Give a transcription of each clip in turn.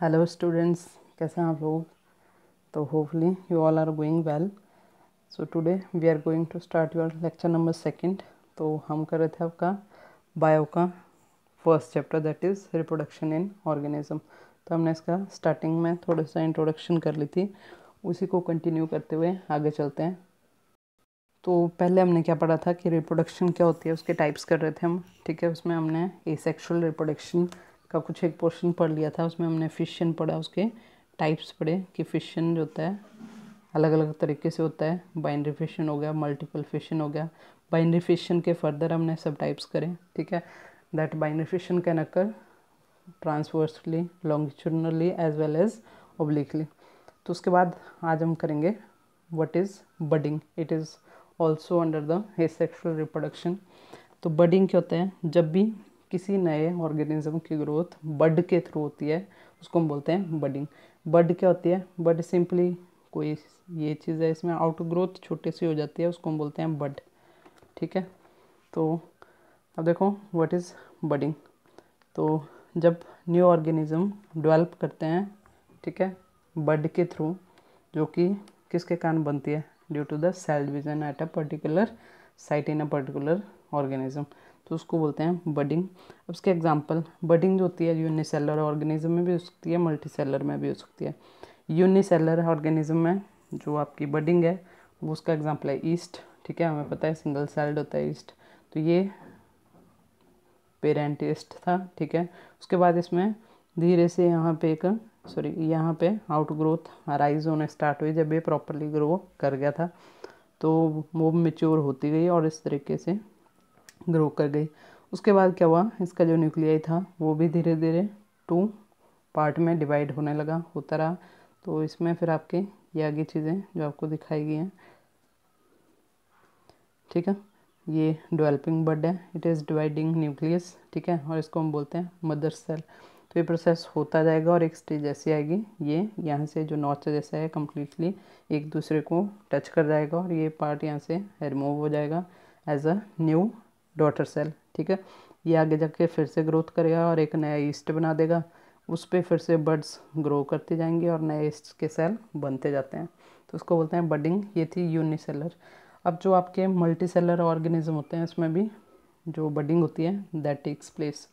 Hello students, कैसे हैं आप लोग। तो hopefully you all are going well. So today we are going to start your lecture number 2। तो हम कर रहे थे आपका बायो का first chapter, that is reproduction in organism. तो हमने इसका स्टार्टिंग में थोड़ा सा इंट्रोडक्शन कर ली थी, उसी को कंटिन्यू करते हुए आगे चलते हैं। तो पहले हमने क्या पढ़ा था कि रिप्रोडक्शन क्या होती है, उसके टाइप्स कर रहे थे हम। ठीक है, उसमें हमने एसेक्सुअल रिप्रोडक्शन का कुछ एक पोर्शन पढ़ लिया था। उसमें हमने फिशन पढ़ा, उसके टाइप्स पढ़े कि फिशन जो होता है अलग अलग तरीके से होता है। बाइनरी फिशन हो गया, मल्टीपल फिशन हो गया। बाइनरी फिशन के फर्दर हमने सब टाइप्स करें। ठीक है, that binary fission can occur transversely, longitudinally as well as obliquely. तो उसके बाद आज हम करेंगे what is budding. It is also under the asexual reproduction. तो बडिंग क्या होता है, जब भी किसी नए ऑर्गेनिज्म की ग्रोथ बड के थ्रू होती है उसको हम बोलते हैं बडिंग। बड क्या होती है, बड सिंपली कोई ये चीज़ है, इसमें आउट ग्रोथ छोटी सी हो जाती है, उसको हम बोलते हैं बड। ठीक है, तो अब देखो व्हाट इज़ बडिंग। तो जब न्यू ऑर्गेनिज्म डेवलप करते हैं, ठीक है, बड के थ्रू, जो कि किसके कारण बनती है, due to the cell division at a particular site in a particular organism, तो उसको बोलते हैं बडिंग। अब उसके एग्जांपल, बडिंग जो होती है यूनिसेलर ऑर्गेनिज्म में भी हो सकती है, मल्टीसेलर में भी हो सकती है। यूनिसेलर ऑर्गेनिज्म में जो आपकी बडिंग है वो उसका एग्जांपल है ईस्ट। ठीक है, हमें पता है सिंगल सेल्ड होता है ईस्ट। तो ये पेरेंट ईस्ट था। ठीक है, उसके बाद इसमें धीरे से यहाँ पे आउट ग्रोथ अराइज होने स्टार्ट हुई। जब ये प्रॉपरली ग्रो कर गया था तो वो मेच्योर होती गई और इस तरीके से ग्रो कर गई। उसके बाद क्या हुआ, इसका जो न्यूक्लियाई था वो भी धीरे धीरे 2 पार्ट में डिवाइड होने लगा, होता रहा। तो इसमें फिर आपके ये आगे चीज़ें जो आपको दिखाई गई हैं। ठीक है, ये डेवलपिंग बड है, इट इज़ डिवाइडिंग न्यूक्लियस। ठीक है, और इसको हम बोलते हैं मदर सेल। तो ये प्रोसेस होता जाएगा और एक स्टेज ऐसी आएगी, ये यहाँ से जो नॉच जैसा है कम्प्लीटली एक दूसरे को टच कर जाएगा और ये पार्ट यहाँ से रिमूव हो जाएगा as a new daughter cell. ठीक है, ये आगे जाके फिर से ग्रोथ करेगा और एक नया ईस्ट बना देगा, उस पर फिर से बड्स ग्रो करती जाएंगी और नए ईस्ट के सेल बनते जाते हैं। तो उसको बोलते हैं बडिंग। ये थी यूनिसेलर। अब जो आपके मल्टी सेलर ऑर्गेनिज्म होते हैं इसमें भी जो बडिंग होती है दैट टेक्स प्लेस।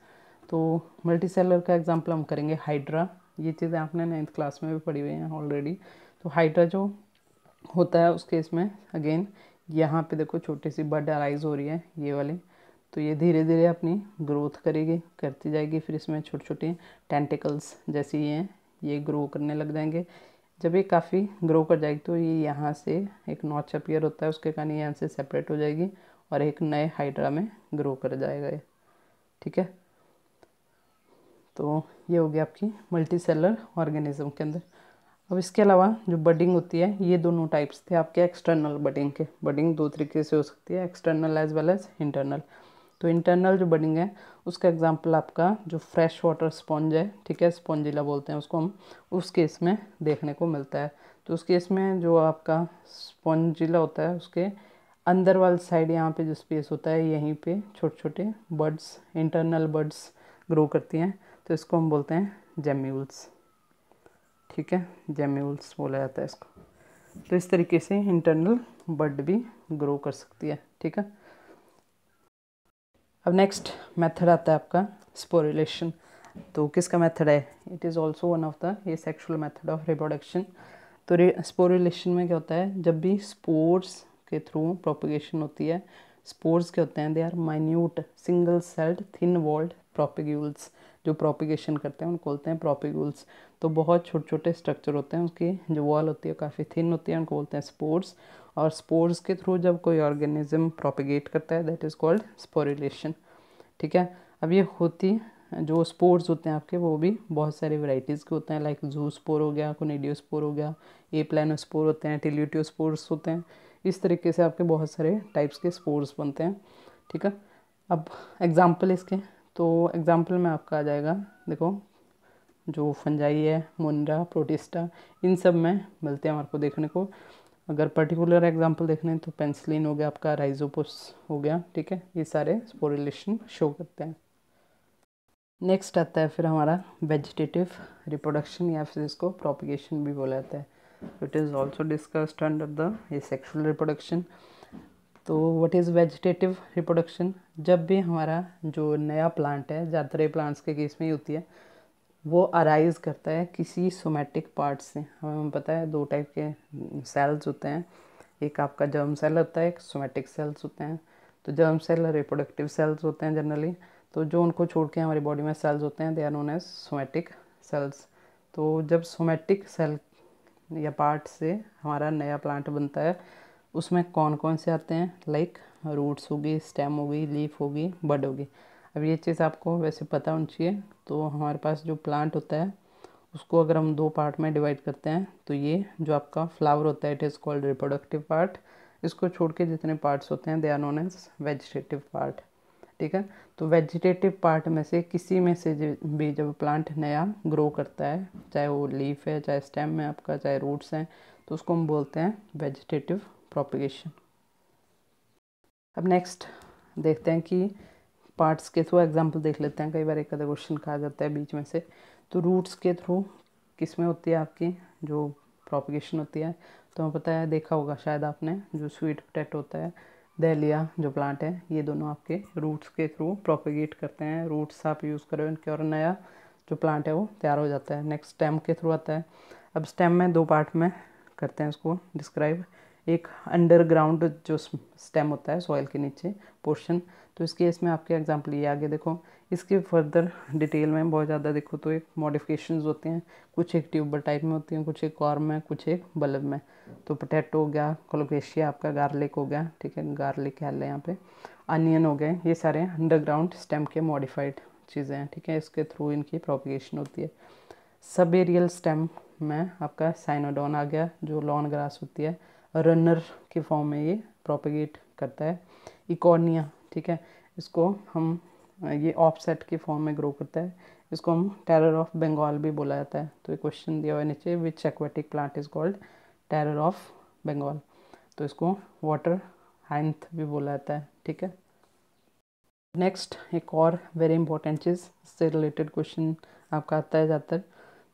तो मल्टी सेलर का एग्जांपल हम करेंगे हाइड्रा। ये चीज़ें आपने 9th क्लास में भी पढ़ी हुई हैं ऑलरेडी। तो हाइड्रा जो होता है उस केस में अगेन यहाँ पे देखो छोटी सी बड अराइज हो रही है ये वाली। तो ये धीरे धीरे अपनी ग्रोथ करेगी, करती जाएगी। फिर इसमें छोटे छोटे टेंटिकल्स जैसी ये ग्रो करने लग जाएंगे। जब ये काफ़ी ग्रो कर जाएगी तो ये यहाँ से एक नॉच अपीयर होता है, उसके कारण ये यहाँ से सेपरेट हो जाएगी और एक नए हाइड्रा में ग्रो कर जाएगा ये। ठीक है, तो ये हो गया आपकी मल्टी सेलर ऑर्गेनिज्म के अंदर। अब इसके अलावा जो बडिंग होती है, ये दोनों टाइप्स थे आपके एक्सटर्नल बडिंग के। बडिंग 2 तरीके से हो सकती है, external as well as internal. तो इंटरनल जो बडिंग है उसका एग्जांपल आपका जो फ्रेश वाटर स्पॉन्ज है, ठीक है, स्पॉन्जिला बोलते हैं उसको हम, उस केस में देखने को मिलता है। तो उस केस में जो आपका स्पॉन्जिला होता है उसके अंदर वाली साइड यहाँ पे जो स्पेस होता है यहीं पे छोटे छोटे बर्ड्स, इंटरनल बर्ड्स ग्रो करती हैं। तो इसको हम बोलते हैं जेम्यूल्स। ठीक है, जेम्यूल्स बोला जाता है इसको। तो इस तरीके से इंटरनल बड भी ग्रो कर सकती है। ठीक है, अब नेक्स्ट मेथड आता है आपका स्पोरिलेशन। तो किसका मेथड है, it is also one of the ये सेक्शुअल मेथड ऑफ रिप्रोडक्शन। तो स्पोरिलेशन में क्या होता है, जब भी स्पोर्स के थ्रू प्रोपगेशन होती है, स्पोर्स क्या होते हैं, they are minute single celled thin walled propagules. जो प्रोपिगेशन करते हैं उनको बोलते हैं प्रोपिग्यूल्स। तो बहुत छोटे छोटे स्ट्रक्चर होते हैं, उसकी जो वॉल होती है काफ़ी थिन होती है, उनको बोलते हैं स्पोर्स। और स्पोर्स के थ्रू जब कोई ऑर्गेनिज्म प्रोपिगेट करता है दैट इज़ कॉल्ड स्पोरिलेशन। ठीक है, अब ये होती जो स्पोर्स होते हैं आपके वो भी बहुत सारी वैरायटीज़ के होते हैं, लाइक जूस्पोर हो गया, कोनिडियोस्पोर हो गया, ए प्लानोस्पोर होते हैं, टिल्यूटियोस्पोर्स होते हैं। इस तरीके से आपके बहुत सारे टाइप्स के स्पोर्स बनते हैं। ठीक है, अब एग्जाम्पल इसके, तो एग्जाम्पल में आपका आ जाएगा, देखो जो फंजाई है, मोनिरा, प्रोटिस्टा, इन सब में मिलते हैं हमारे को देखने को। अगर पर्टिकुलर एग्जांपल देखने तो पेंसिलिन हो गया आपका, राइजोपोस हो गया। ठीक है, ये सारे स्पोरिलेशन शो करते हैं। नेक्स्ट आता है फिर हमारा वेजिटेटिव रिप्रोडक्शन, या फिर इसको प्रोपिगेशन भी बोला जाता है। It is also discussed under the sexual reproduction. तो व्हाट इज़ वेजिटेटिव रिप्रोडक्शन? जब भी हमारा जो नया प्लांट है, ज़्यादातर प्लांट्स के केस में ही होती है, वो अराइज करता है किसी सोमैटिक पार्ट से। हमें पता है 2 टाइप के सेल्स होते हैं, एक आपका जर्म सेल होता है, एक सोमैटिक सेल्स होते हैं। तो जर्म सेल रिप्रोडक्टिव सेल्स होते हैं जनरली, तो जो उनको छोड़ के हमारी बॉडी में सेल्स होते हैं they are known as somatic cells. तो जब सोमैटिक सेल या पार्ट से हमारा नया प्लांट बनता है, उसमें कौन कौन से आते हैं, लाइक रूट्स होगी, स्टेम होगी, लीफ होगी, बड होगी। अब ये चीज़ आपको वैसे पता होनी चाहिए। तो हमारे पास जो प्लांट होता है उसको अगर हम 2 पार्ट में डिवाइड करते हैं, तो ये जो आपका फ्लावर होता है it is called reproductive part. इसको छोड़ के जितने पार्ट्स होते हैं they are known as vegetative part. ठीक है, तो वेजिटेटिव पार्ट में से किसी में से भी जब प्लांट नया ग्रो करता है, चाहे वो लीफ है, चाहे स्टेम है आपका, चाहे रूट्स हैं, तो उसको हम बोलते हैं वेजिटेटिव प्रोपिगेशन। अब नेक्स्ट देखते हैं कि पार्ट्स के थ्रू एग्जांपल देख लेते हैं। कई बार एक आधा क्वेश्चन कहा जाता है बीच में से। तो रूट्स के थ्रू किस में होती है आपकी जो प्रोपिगेशन होती है, तो हमें पता है, देखा होगा शायद आपने, जो स्वीट पोटैटो होता है, दहलिया जो प्लांट है, ये दोनों आपके रूट्स के थ्रू प्रोपिगेट करते हैं। रूट्स आप यूज़ करो इनके और नया जो प्लांट है वो तैयार हो जाता है। नेक्स्ट स्टेम के थ्रू आता है। अब स्टेम में 2 पार्ट में करते हैं इसको डिस्क्राइब। एक अंडरग्राउंड जो स्टेम होता है सॉइल के नीचे पोर्शन, तो इस केस में आपके एग्जांपल ये आगे देखो। इसके फर्दर डिटेल में बहुत ज़्यादा देखो तो एक मॉडिफिकेशंस होते हैं, कुछ एक ट्यूबर टाइप में होती हैं, कुछ एक कॉर्म में, कुछ एक बल्ब में। तो पोटैटो हो गया, कोलोकेशिया आपका, गार्लिक हो गया, ठीक है, गार्लिक है यहाँ पे, अनियन हो गए, ये सारे अंडरग्राउंड स्टेम के मॉडिफाइड चीज़ें हैं। ठीक है, इसके थ्रू इनकी प्रोपिगेशन होती है। सब एरियल स्टेम में आपका साइनोडोन आ गया, जो लॉन ग्रास होती है, रनर के फॉर्म में ये प्रोपिगेट करता है। इकोनिया, ठीक है, इसको हम ये ऑफसेट के फॉर्म में ग्रो करता है। इसको हम टेरर ऑफ बंगाल भी बोला जाता है। तो एक क्वेश्चन दिया हुआ है नीचे, which aquatic plant is called terror of Bengal, तो इसको वाटर हाइंथ भी बोला जाता है। ठीक है, नेक्स्ट एक और वेरी इंपॉर्टेंट चीज़, इससे रिलेटेड क्वेश्चन आपका आता है ज़्यादातर।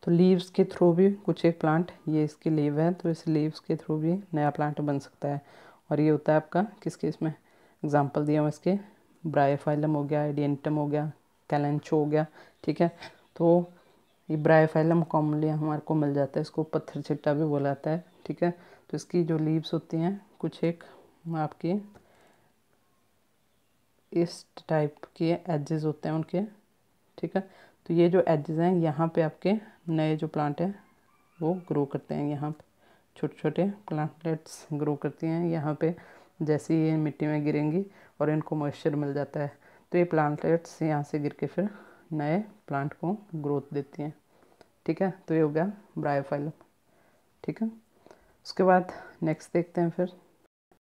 तो लीव्स के थ्रू भी कुछ एक प्लांट, ये इसकी लीव है, तो इस लीव्स के थ्रू भी नया प्लांट बन सकता है। और ये होता है आपका किसके, इसमें एग्जांपल दिया हुआ इसके, ब्रायोफाइलम हो गया, एडियंटम हो गया, कैलेंचो हो गया। ठीक है, तो ये ब्रायोफाइलम कॉमनली हमारे को मिल जाता है, इसको पत्थर चिट्टा भी बोला जाता है। ठीक है, तो इसकी जो लीव्स होती हैं कुछ एक आपकी इस टाइप के एजेस होते हैं उनके। ठीक है, तो ये जो एजेस हैं यहाँ पे आपके नए जो प्लांट हैं वो ग्रो करते हैं। यहाँ पे छोटे छोटे प्लांटलेट्स ग्रो करती हैं यहाँ पे, जैसे ये मिट्टी में गिरेंगी और इनको मॉइस्चर मिल जाता है, तो ये प्लांटलेट्स यहाँ से गिर के फिर नए प्लांट को ग्रोथ देती हैं। ठीक है, तो ये हो गया ब्रायोफाइलम। ठीक है, उसके बाद नेक्स्ट देखते हैं फिर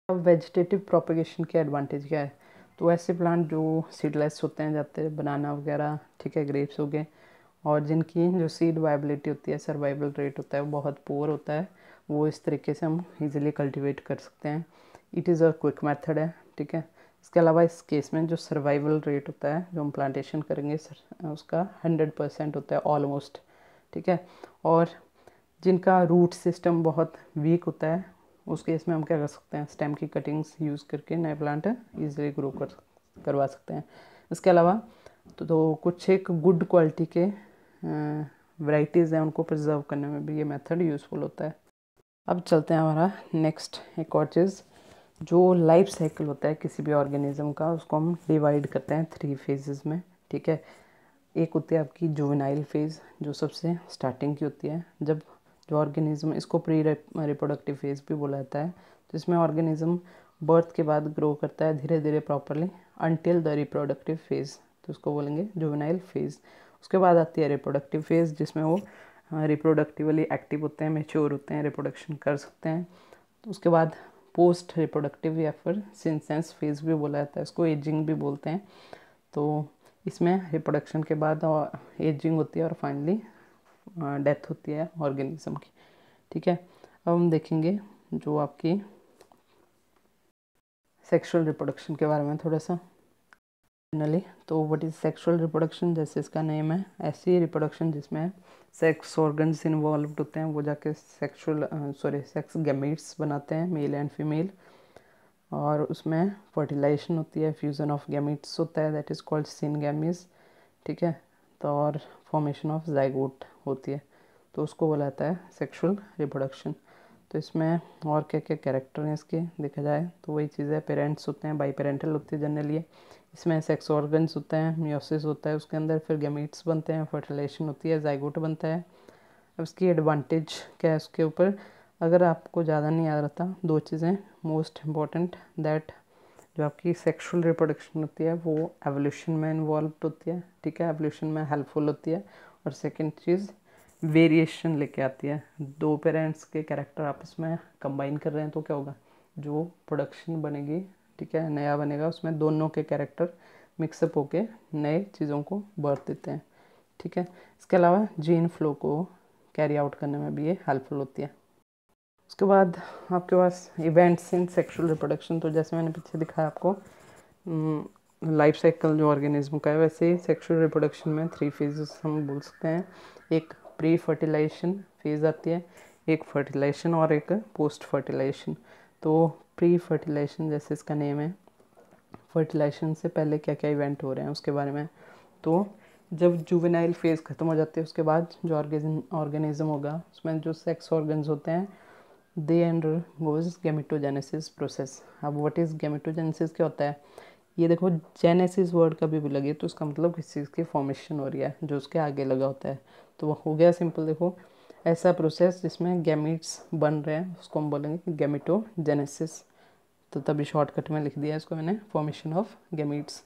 अब वेजिटेटिव प्रोपेगेशन के एडवांटेज क्या है। तो ऐसे प्लांट जो सीडलेस होते हैं, जाते बनाना वगैरह, ठीक है, ग्रेप्स हो गए, और जिनकी जो सीड वायबिलिटी होती है, सर्वाइवल रेट होता है वो बहुत पुअर होता है, वो इस तरीके से हम इजीली कल्टीवेट कर सकते हैं। It is a quick method है। ठीक है, इसके अलावा इस केस में जो सर्वाइवल रेट होता है जो हम प्लांटेशन करेंगे उसका 100% होता है ऑलमोस्ट। ठीक है, और जिनका रूट सिस्टम बहुत वीक होता है उस केस में हम क्या कर सकते हैं, स्टेम की कटिंग्स यूज़ करके नए प्लांट ईजिली ग्रो करवा सकते हैं। इसके अलावा तो कुछ एक गुड क्वालिटी के वैराइटीज़ हैं, उनको प्रिजर्व करने में भी ये मेथड यूज़फुल होता है। अब चलते हैं हमारा नेक्स्ट एक और चीज़, जो लाइफ साइकिल होता है किसी भी ऑर्गेनिज्म का, उसको हम डिवाइड करते हैं 3 फेजेस में। ठीक है, एक होती है आपकी जुवेनाइल फेज़, जो सबसे स्टार्टिंग की होती है, जब जो ऑर्गेनिज्म, इसको प्री रिप्रोडक्टिव फेज़ भी बोला जाता है। तो इसमें ऑर्गेनिज्म बर्थ के बाद ग्रो करता है धीरे धीरे properly until the reproductive phase, तो उसको बोलेंगे जुवेनाइल फेज़। उसके बाद आती है रिप्रोडक्टिव फेज़, जिसमें वो रिप्रोडक्टिवली एक्टिव होते हैं, मैच्योर होते हैं, रिप्रोडक्शन कर सकते हैं। तो उसके बाद पोस्ट रिप्रोडक्टिव या फिर सिंसेंस फेज़ भी बोला जाता है, इसको एजिंग भी बोलते हैं। तो इसमें रिप्रोडक्शन के बाद एजिंग होती है और फाइनली डेथ होती है ऑर्गेनिज्म की। ठीक है, अब हम देखेंगे जो आपकी सेक्सुअल रिप्रोडक्शन के बारे में थोड़ा सा। फाइनली तो व्हाट इज सेक्सुअल रिप्रोडक्शन, जैसे इसका नेम है ऐसी रिप्रोडक्शन जिसमें सेक्स ऑर्गन्स इन्वॉल्व होते हैं, वो जाके सेक्स गैमीट्स बनाते हैं, मेल एंड फीमेल, और उसमें फर्टिलाइजेशन होती है, फ्यूजन ऑफ गैमीट्स होता है, दैट इज़ कॉल्ड सिनगैमीज, ठीक है। तो और फॉर्मेशन ऑफ जाइगोट होती है, तो उसको बोला जाता है सेक्सुअल रिप्रोडक्शन। तो इसमें और क्या क्या कैरेक्टर हैं इसके देखा जाए तो वही चीज़ है, पेरेंट्स होते हैं, बाई पेरेंटल होती है जनरली, इसमें सेक्स ऑर्गन्स होते हैं, मियोसिस होता है उसके अंदर, फिर गैमीट्स बनते हैं, फर्टिलाइजेशन होती है, जाइगोट बनता है। अब इसकी एडवांटेज क्या है उसके ऊपर, अगर आपको ज़्यादा नहीं याद रहता, दो चीज़ें मोस्ट इम्पॉर्टेंट, दैट जो आपकी सेक्सुअल रिप्रोडक्शन होती है वो एवोल्यूशन में इन्वॉल्व होती है, ठीक है, एवोल्यूशन में हेल्पफुल होती है। और सेकंड चीज़ वेरिएशन लेके आती है, दो पेरेंट्स के कैरेक्टर आपस में कंबाइन कर रहे हैं तो क्या होगा, जो प्रोडक्शन बनेगी, ठीक है, नया बनेगा, उसमें दोनों के कैरेक्टर मिक्सअप होके नए चीज़ों को बर्थ देते हैं, ठीक है। इसके अलावा जीन फ्लो को कैरी आउट करने में भी ये हेल्पफुल होती है। उसके बाद आपके पास इवेंट्स इन सेक्सुअल रिप्रोडक्शन, तो जैसे मैंने पीछे दिखाया आपको लाइफ साइकिल जो ऑर्गेनिज्म का है, वैसे ही सेक्सुअल रिप्रोडक्शन में 3 फेजेस हम बोल सकते हैं। एक प्री फर्टिलाइजेशन फेज़ आती है, एक फर्टिलाइजेशन और एक पोस्ट फर्टिलाइजेशन। तो प्री फर्टिलाइजेशन जैसे इसका नेम है, फर्टिलाइजेशन से पहले क्या क्या इवेंट हो रहे हैं उसके बारे में। तो जब जुवेनाइल फेज़ ख़त्म हो जाती है उसके बाद जो ऑर्गेनिज्म होगा उसमें जो सेक्स ऑर्गन्स होते हैं दे अंडरगोज गैमेटोजेनेसिस प्रोसेस। अब व्हाट इज़ गैमेटोजेनेसिस क्या होता है, ये देखो जेनेसिस वर्ड कभी भी लगे तो उसका मतलब किसी चीज़ की फॉर्मेशन हो रही है जो उसके आगे लगा होता है, तो वो हो गया सिंपल। देखो ऐसा प्रोसेस जिसमें गैमीट्स बन रहे हैं उसको हम बोलेंगे गैमेटोजेनेसिस, तो तभी शॉर्टकट में लिख दिया इसको मैंने, फॉर्मेशन ऑफ गैमीट्स।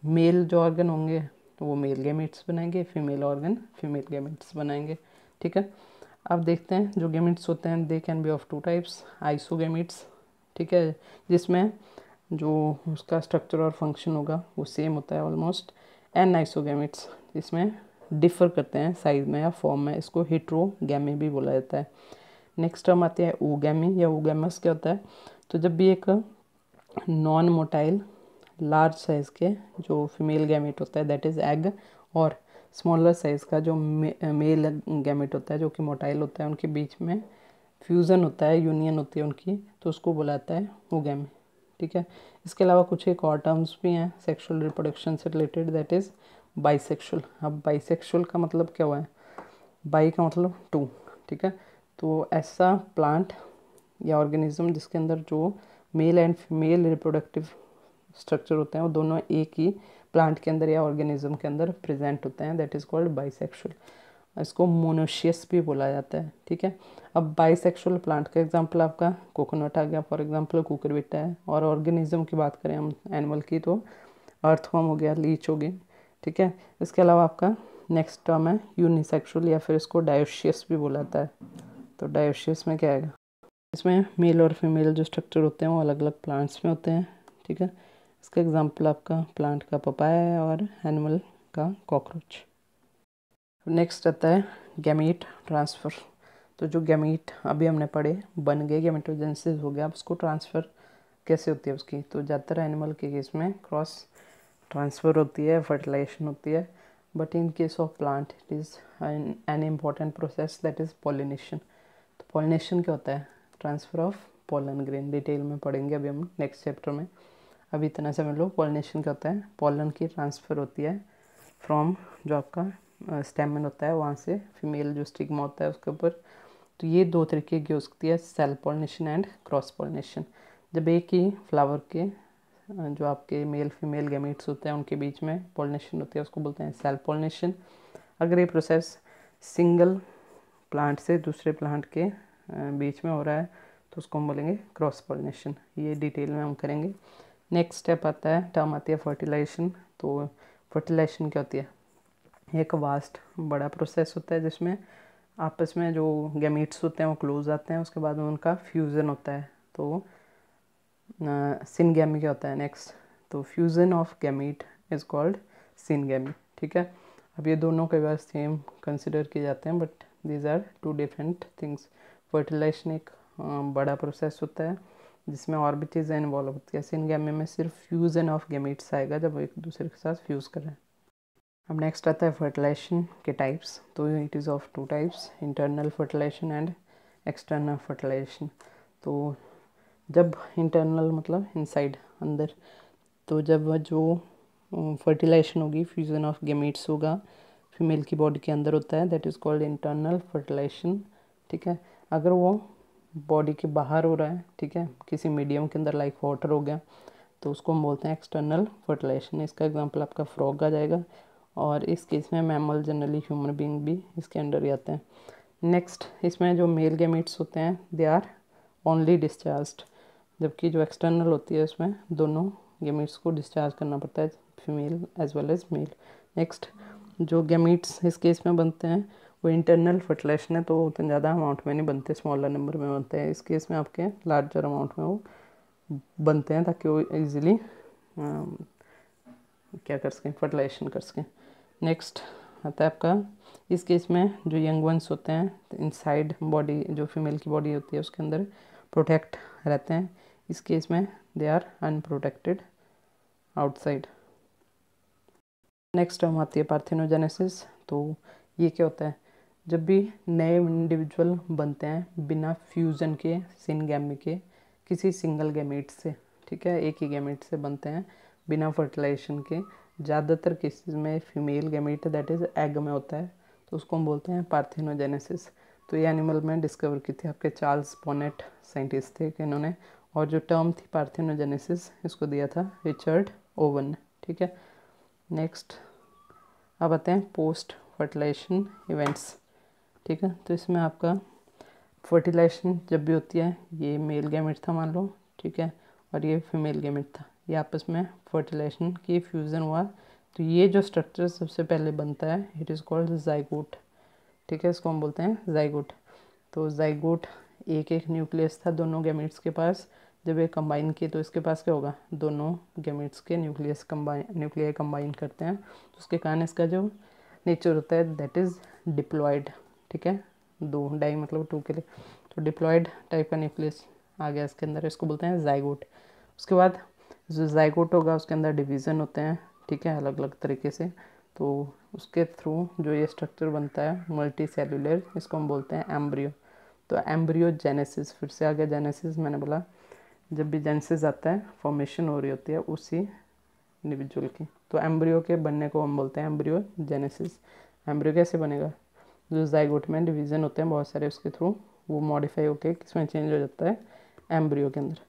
मेल जो ऑर्गन होंगे तो वो मेल गैमीट्स बनाएंगे, फीमेल ऑर्गन फीमेल गैमीट्स बनाएंगे, ठीक है। अब देखते हैं जो गैमीट्स होते हैं they can be of 2 types, isogametes, ठीक है, जिसमें जो उसका स्ट्रक्चर और फंक्शन होगा वो सेम होता है ऑलमोस्ट, एन आइसोगैमीट्स जिसमें डिफर करते हैं साइज में या फॉर्म में, इसको हेट्रोगैमी भी बोला जाता है। नेक्स्ट टर्म आती है oogamy या oogamous, क्या होता है, तो जब भी एक नॉन मोटाइल लार्ज साइज़ के जो फीमेल गैमेट होता है दैट इज़ एग, और स्मॉलर साइज़ का जो मेल गैमेट होता है जो कि मोटाइल होता है, उनके बीच में फ्यूज़न होता है, यूनियन होती है उनकी, तो उसको बुलाता है oogamy, ठीक है। इसके अलावा कुछ एक और टर्म्स भी हैं सेक्सुअल रिप्रोडक्शन से रिलेटेड, दैट इज़ बाइसेक्सुअल। अब बाइसेक्सुअल का मतलब क्या हुआ है, बाई का मतलब 2, ठीक है। तो ऐसा प्लांट या ऑर्गेनिज्म जिसके अंदर जो male and female reproductive structure होते हैं वो दोनों एक ही प्लांट के अंदर या ऑर्गेनिज्म के अंदर प्रेजेंट होते हैं, दैट इज़ कॉल्ड बाइसेक्सुअल। इसको मोनोशियस भी बोला जाता है, ठीक है। अब बाइसेक्सुअल प्लांट का एग्जांपल आपका कोकोनट आ गया, फॉर एग्जांपल कुकुरबिटा है, और ऑर्गेनिज्म की बात करें हम एनिमल की तो अर्थवर्म हो गया, लीच हो गई, ठीक है। इसके अलावा आपका नेक्स्ट टर्म है यूनिसेक्सुअल या फिर इसको डायोशियस भी बोला जाता है। तो डायोशियस में क्या आएगा, इसमें मेल और फीमेल जो स्ट्रक्चर होते हैं वो अलग अलग प्लांट्स में होते हैं, ठीक है। इसका एग्जांपल आपका प्लांट का पपाया है और एनिमल का कॉकरोच। नेक्स्ट आता है गैमीट ट्रांसफ़र। तो जो गैमीट अभी हमने पढ़े बन गए, गैमेटोजेनेसिस हो गया, अब उसको ट्रांसफ़र कैसे होती है उसकी, तो ज़्यादातर एनिमल के केस में क्रॉस ट्रांसफ़र होती है, फर्टिलाइजेशन होती है, but in case of plant it is an important process that is pollination. तो पॉलिनेशन क्या होता है, transfer of pollen grain, detail में पढ़ेंगे अभी हम नेक्स्ट चैप्टर में, अभी इतना समझ लो। पॉलिनेशन क्या होता है, पॉलन की ट्रांसफ़र होती है फ्रॉम जो आपका स्टेमन होता है वहाँ से फीमेल जो स्टिग्मा होता है उसके ऊपर। तो ये दो तरीके की हो सकती है, self pollination and cross pollination. जब एक ही फ्लावर के जो आपके मेल फीमेल गैमीट्स होते हैं उनके बीच में पॉलिनेशन होती है उसको बोलते हैं सेल पॉलिनेशन। अगर ये प्रोसेस सिंगल प्लांट से दूसरे प्लांट के बीच में हो रहा है तो उसको हम बोलेंगे क्रॉस पॉलिनेशन, ये डिटेल में हम करेंगे। नेक्स्ट स्टेप आता है, टर्म आती है फर्टिलाइजेशन। तो फर्टिलाइजेशन क्या होती है, एक वास्ट बड़ा प्रोसेस होता है जिसमें आपस में जो गैमीट्स होते हैं वो क्लोज आते हैं, उसके बाद में उनका फ्यूज़न होता है। तो सिनगैमी क्या होता है नेक्स्ट, तो fusion of gamete is called syngamy, ठीक है। अब ये दोनों कई बार सेम कंसिडर किए जाते हैं but these are 2 different things. Fertilisation एक बड़ा प्रोसेस होता है जिसमें और भी चीज़ें इन्वॉल्व होती है। सिनगैमी में सिर्फ फ्यूजन ऑफ गैमीट्स आएगा जब एक दूसरे के साथ फ्यूज़ कर रहे हैं। अब नेक्स्ट आता है फर्टिलाइजेशन के टाइप्स। तो it is of 2 types, internal fertilisation and external fertilisation. तो जब इंटरनल मतलब इनसाइड अंदर, तो जब जो फर्टिलाइजेशन होगी, फ्यूजन ऑफ गैमीट्स होगा, फीमेल की बॉडी के अंदर होता है, that is called internal fertilisation. ठीक है, अगर वो बॉडी के बाहर हो रहा है, ठीक है, किसी मीडियम के अंदर लाइक वाटर हो गया, तो उसको हम बोलते हैं एक्सटर्नल फर्टिलाइजेशन। इसका एग्जांपल आपका फ्रॉग आ जाएगा, और इस केस में मैमल जनरली ह्यूमन बीइंग भी इसके अंडर ही आते हैं। नेक्स्ट, इसमें जो मेल गैमीट्स होते हैं दे आर ओनली डिस्चार्ज्ड, जबकि जो एक्सटर्नल होती है उसमें दोनों गैमीट्स को डिस्चार्ज करना पड़ता है, female as well as male. Next, जो गैमीट्स इस केस में बनते हैं वो इंटरनल फर्टिलाइजेशन है, तो उतने ज़्यादा अमाउंट में नहीं बनते, स्मॉलर नंबर में बनते हैं। इस केस में आपके लार्जर अमाउंट में वो बनते हैं ताकि वो ईजिली क्या कर सकें, फर्टिलाइजेशन कर सकें। नेक्स्ट आता है आपका, इस केस में जो यंग वंस होते हैं इनसाइड बॉडी, जो फीमेल की बॉडी होती है उसके अंदर प्रोटेक्ट रहते हैं। इस केस में they are unprotected outside. Next term आती है पार्थेनोजेनेसिस। तो ये क्या होता है, जब भी नए इंडिविजुअल बनते हैं बिना फ्यूजन के सिनगैमी के किसी सिंगल गैमीट से, ठीक है, एक ही गैमीट से बनते हैं बिना फर्टिलाइजेशन के। ज़्यादातर केसेस में female gamete that is egg में होता है, तो उसको हम बोलते हैं पार्थेनोजेनेसिस। तो ये एनिमल में डिस्कवर की थी आपके चार्ल्स बॉनेट साइंटिस्ट थे कि इन्होंने, और जो टर्म थी पार्थेनोजेनेसिस इसको दिया था रिचर्ड ओवन ने। ठीक है, नेक्स्ट अब आते हैं पोस्ट फर्टिलाइजेशन इवेंट्स। ठीक है, तो इसमें आपका फर्टिलाइजेशन जब भी होती है, ये मेल गैमेट था मान लो, ठीक है, और ये फीमेल गैमेट था, ये आपस में फर्टिलाइजेशन की फ्यूज़न हुआ, तो ये जो स्ट्रक्चर सबसे पहले बनता है इट इज़ कॉल्ड जाइगोट। ठीक है, इसको हम बोलते हैं जाइगोट। तो जाइगोट एक एक न्यूक्लियस था दोनों गैमेट्स के पास, जब ये कंबाइन किए तो इसके पास क्या होगा, दोनों गैमेट्स के न्यूक्लियाई कंबाइन करते हैं, तो उसके कारण इसका जो नेचर होता है दैट इज़ डिप्लॉयड। ठीक है, दो डाई मतलब 2 के लिए, तो डिप्लॉयड टाइप का न्यूक्लियस आ गया इसके अंदर, इसको बोलते हैं जाइगोट। उसके बाद जो जाइगोट होगा उसके अंदर डिवीज़न होते हैं, ठीक है, अलग अलग तरीके से, तो उसके थ्रू जो ये स्ट्रक्चर बनता है मल्टी सेलुलर, इसको हम बोलते हैं एम्ब्रियो। तो एम्ब्रियो जेनेसिस, फिर से आ गया जेनेसिस, मैंने बोला जब भी जेनेसिस आता है फॉर्मेशन हो रही होती है उसी इंडिविजुअल की, तो एम्ब्रियो के बनने को हम बोलते हैं एम्ब्रियो जेनेसिस। एम्ब्रियो कैसे बनेगा, जो जाइगोट में डिवीज़न होते हैं बहुत सारे, उसके थ्रू वो मॉडिफाई होकर किसमें चेंज हो जाता है, एम्ब्रियो के अंदर।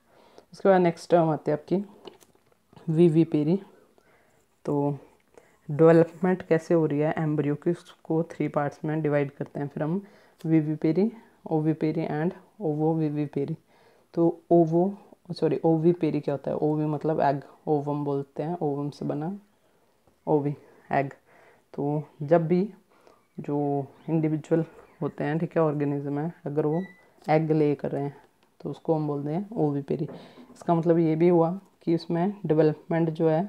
उसके बाद नेक्स्ट टर्म आती है आपकी विविपेरी। तो डेवलपमेंट कैसे हो रही है एम्ब्रियो की, उसको 3 पार्ट्स में डिवाइड करते हैं फिर हम, विविपेरी, ओविपेरी एंड ओवोविविपेरी। तो ओविपेरी क्या होता है, ओवी मतलब एग, ओवम बोलते हैं, ओवम से बना ओवी एग। तो जब भी जो इंडिविजुअल होते हैं, ठीक है, ऑर्गेनिज्म है, अगर वो एग ले कर रहे हैं तो उसको हम बोलते हैं ओविपेरी। इसका मतलब ये भी हुआ कि उसमें डेवलपमेंट जो है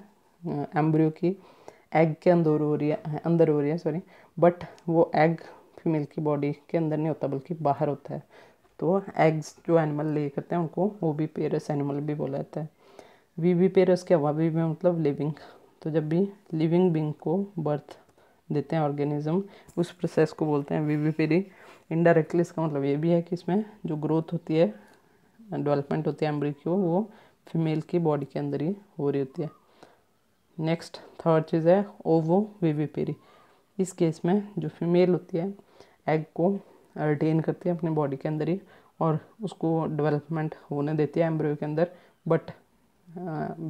एम्ब्रियो की एग के अंदर हो रही है सॉरी, बट वो एग फीमेल की बॉडी के अंदर नहीं होता बल्कि बाहर होता है। तो एग्स जो एनिमल ले करते हैं उनको ओविपेरस एनिमल भी बोला जाता है। विविपेरस क्या हुआ, विवी मतलब लिविंग, तो जब भी लिविंग बीइंग को बर्थ देते हैं ऑर्गेनिज्म, उस प्रोसेस को बोलते हैं विविपेरी। इनडायरेक्टली इसका मतलब ये भी है कि इसमें जो ग्रोथ होती है, डेवलपमेंट होती है एम्ब्रियो की, वो फीमेल की बॉडी के अंदर ही हो रही होती है। नेक्स्ट थर्ड चीज़ है ओवोविविपेरी। इस केस में जो फीमेल होती है एग को रिटेन करती है अपनी बॉडी के अंदर ही, और उसको डेवलपमेंट होने देती है एम्ब्रियो के अंदर, but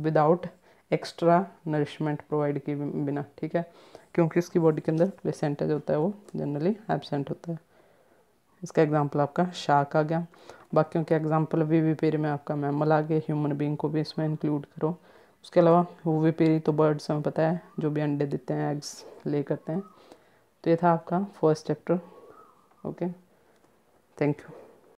without extra nourishment provide किए बिना। ठीक है, क्योंकि उसकी बॉडी के अंदर प्लेसेंटा जो होता है वो जनरली एब्सेंट होता है। इसका एग्जांपल आपका शार्क आ गया, बाकियों के एग्जांपल विविपेरी में आपका मैमल आ गए, ह्यूमन बीइंग को भी इसमें इंक्लूड करो। उसके अलावा विविपेरी तो बर्ड्स हमें पता है जो भी अंडे देते हैं, एग्स ले करते हैं। तो ये था आपका first chapter. Okay, thank you.